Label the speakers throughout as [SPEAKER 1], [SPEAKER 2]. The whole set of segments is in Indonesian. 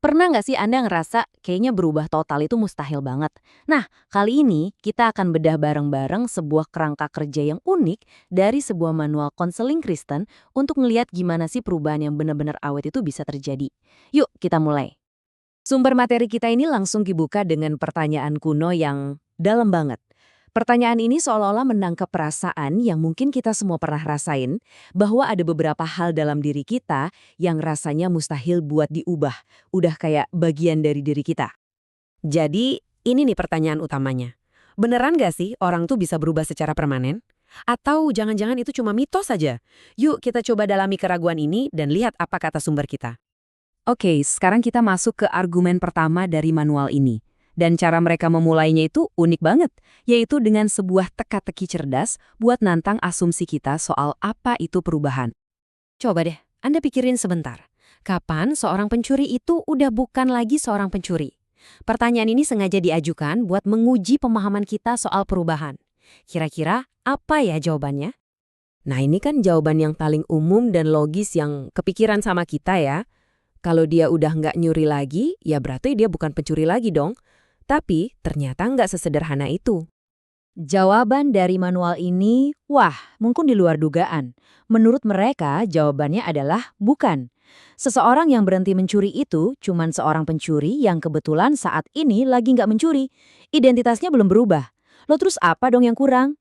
[SPEAKER 1] Pernah nggak sih Anda ngerasa kayaknya berubah total itu mustahil banget? Nah, kali ini kita akan bedah bareng-bareng sebuah kerangka kerja yang unik dari sebuah manual konseling Kristen untuk ngelihat gimana sih perubahan yang benar-benar awet itu bisa terjadi. Yuk, kita mulai. Sumber materi kita ini langsung dibuka dengan pertanyaan kuno yang dalam banget. Pertanyaan ini seolah-olah menangkap perasaan yang mungkin kita semua pernah rasain, bahwa ada beberapa hal dalam diri kita yang rasanya mustahil buat diubah, udah kayak bagian dari diri kita.
[SPEAKER 2] Jadi, ini nih pertanyaan utamanya. Beneran gak sih orang tuh bisa berubah secara permanen? Atau jangan-jangan itu cuma mitos saja? Yuk kita coba dalami keraguan ini dan lihat apa kata sumber kita.
[SPEAKER 1] Oke, sekarang kita masuk ke argumen pertama dari manual ini. Dan cara mereka memulainya itu unik banget, yaitu dengan sebuah teka-teki cerdas buat nantang asumsi kita soal apa itu perubahan.
[SPEAKER 2] Coba deh, Anda pikirin sebentar. Kapan seorang pencuri itu udah bukan lagi seorang pencuri? Pertanyaan ini sengaja diajukan buat menguji pemahaman kita soal perubahan. Kira-kira apa ya jawabannya? Nah ini kan jawaban yang paling umum dan logis yang kepikiran sama kita ya. Kalau dia udah nggak nyuri lagi, ya berarti dia bukan pencuri lagi dong. Tapi ternyata nggak sesederhana itu.
[SPEAKER 1] Jawaban dari manual ini, wah, mungkin di luar dugaan. Menurut mereka, jawabannya adalah bukan. Seseorang yang berhenti mencuri itu cuman seorang pencuri yang kebetulan saat ini lagi nggak mencuri. Identitasnya belum berubah. Lo terus apa dong yang kurang?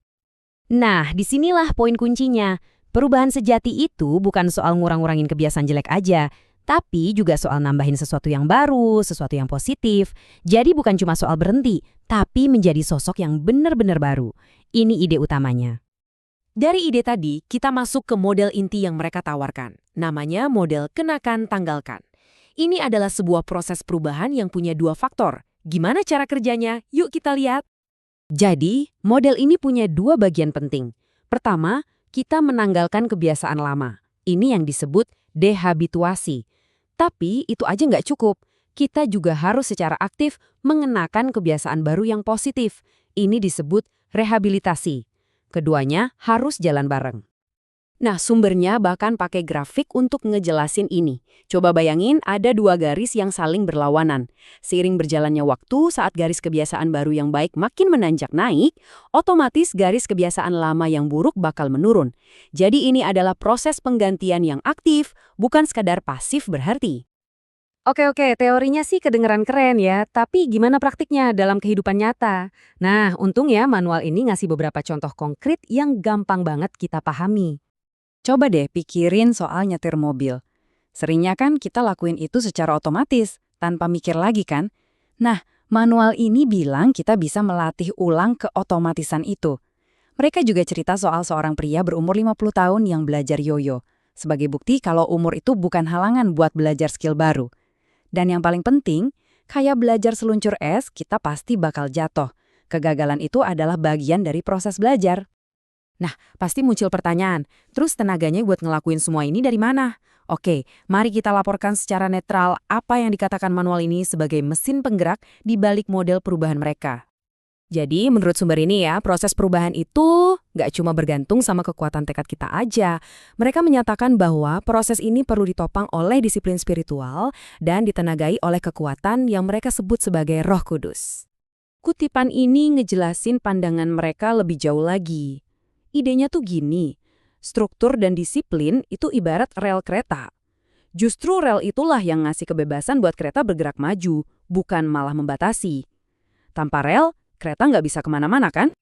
[SPEAKER 2] Nah, disinilah poin kuncinya. Perubahan sejati itu bukan soal ngurang-ngurangin kebiasaan jelek aja, tapi juga soal nambahin sesuatu yang baru, sesuatu yang positif. Jadi bukan cuma soal berhenti, tapi menjadi sosok yang benar-benar baru. Ini ide utamanya. Dari ide tadi, kita masuk ke model inti yang mereka tawarkan. Namanya model kenakan-tanggalkan. Ini adalah sebuah proses perubahan yang punya dua faktor. Gimana cara kerjanya? Yuk kita lihat. Jadi, model ini punya dua bagian penting. Pertama, kita menanggalkan kebiasaan lama. Ini yang disebut dehabituasi. Tapi itu aja nggak cukup. Kita juga harus secara aktif mengenakan kebiasaan baru yang positif. Ini disebut rehabilitasi. Keduanya harus jalan bareng. Nah, sumbernya bahkan pakai grafik untuk ngejelasin ini. Coba bayangin ada dua garis yang saling berlawanan. Seiring berjalannya waktu, saat garis kebiasaan baru yang baik makin menanjak naik, otomatis garis kebiasaan lama yang buruk bakal menurun. Jadi ini adalah proses penggantian yang aktif, bukan sekadar pasif berarti.
[SPEAKER 1] Oke, teorinya sih kedengeran keren ya, tapi gimana praktiknya dalam kehidupan nyata? Nah, untung ya manual ini ngasih beberapa contoh konkret yang gampang banget kita pahami.
[SPEAKER 3] Coba deh pikirin soal nyetir mobil. Seringnya kan kita lakuin itu secara otomatis, tanpa mikir lagi kan? Nah, manual ini bilang kita bisa melatih ulang keotomatisan itu. Mereka juga cerita soal seorang pria berumur 50 tahun yang belajar yoyo. Sebagai bukti kalau umur itu bukan halangan buat belajar skill baru. Dan yang paling penting, kayak belajar seluncur es, kita pasti bakal jatuh. Kegagalan itu adalah bagian dari proses belajar.
[SPEAKER 2] Nah, pasti muncul pertanyaan, terus tenaganya buat ngelakuin semua ini dari mana? Oke, mari kita laporkan secara netral apa yang dikatakan manual ini sebagai mesin penggerak di balik model perubahan mereka. Jadi, menurut sumber ini ya, proses perubahan itu nggak cuma bergantung sama kekuatan tekad kita aja. Mereka menyatakan bahwa proses ini perlu ditopang oleh disiplin spiritual dan ditenagai oleh kekuatan yang mereka sebut sebagai Roh Kudus. Kutipan ini ngejelasin pandangan mereka lebih jauh lagi. Idenya tuh gini, struktur dan disiplin itu ibarat rel kereta. Justru rel itulah yang ngasih kebebasan buat kereta bergerak maju, bukan malah membatasi. Tanpa rel, kereta nggak bisa kemana-mana kan?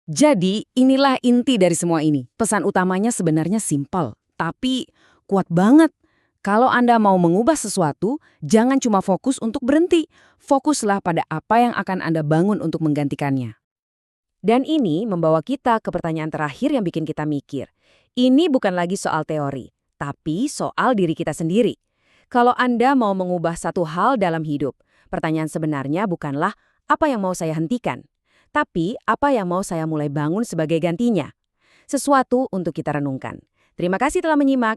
[SPEAKER 2] Jadi inilah inti dari semua ini. Pesan utamanya sebenarnya simpel, tapi kuat banget. Kalau Anda mau mengubah sesuatu, jangan cuma fokus untuk berhenti. Fokuslah pada apa yang akan Anda bangun untuk menggantikannya. Dan ini membawa kita ke pertanyaan terakhir yang bikin kita mikir. Ini bukan lagi soal teori, tapi soal diri kita sendiri. Kalau Anda mau mengubah satu hal dalam hidup, pertanyaan sebenarnya bukanlah apa yang mau saya hentikan, tapi apa yang mau saya mulai bangun sebagai gantinya. Sesuatu untuk kita renungkan. Terima kasih telah menyimak.